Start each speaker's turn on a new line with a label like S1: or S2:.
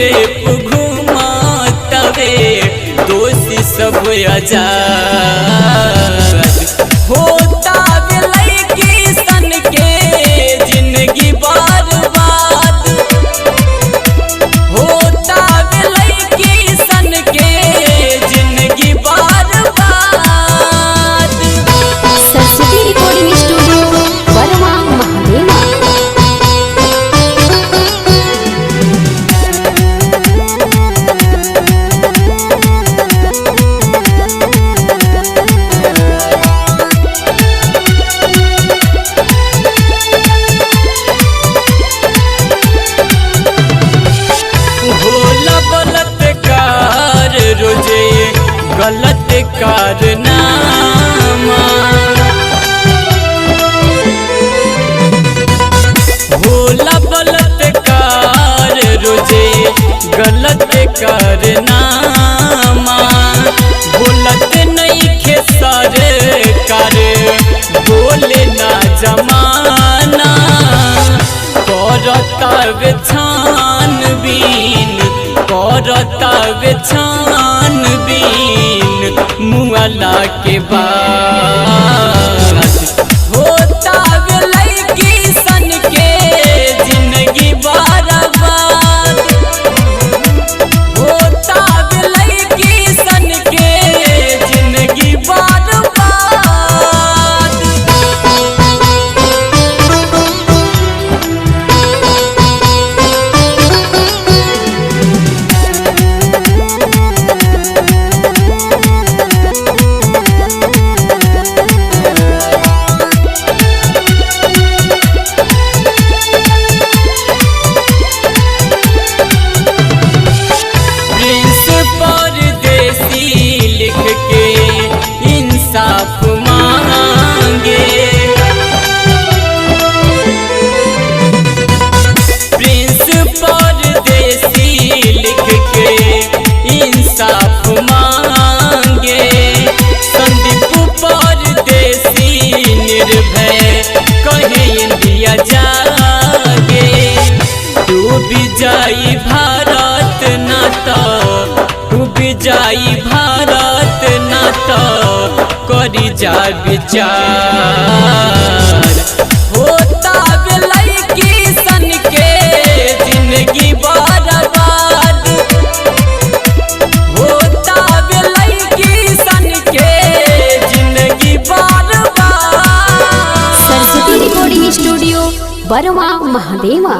S1: Tape घुमातवे दोषी सब आजाद होता बेलई किसन के जिंदगी बर्बाद होता बेलई किसन के जिंदगी बर्बाद।
S2: सरस्वती रिकॉर्डिंग स्टूडियो बरवा महादेवा।
S1: रोजे गलत कारनामा होला बलात्कार रोजे गलत कारनामा बोलत नहीं खे सरकार बोले ना जमाना करतावे छानबीन करतावे छानबीन मुआला के बाद होता बेलई किसन के जिंदगी बर्बाद होता बेलई किसन के जिंदगी बर्बाद। लिख के इंसाफ मांगे प्रिंस परदेसी लिख के इंसाफ मांगे संदीप परदेसी निर्भय कहे इंडिया जागे डूब जाई भारत नाता डूब जाई भारत नाता करी जा विचार होता बेलई किसन के जिंदगी बर्बाद होता बेलई किसन के जिंदगी बर्बाद।
S2: सरस्वती रिकॉर्डिंग स्टूडियो बरवा महादेवा।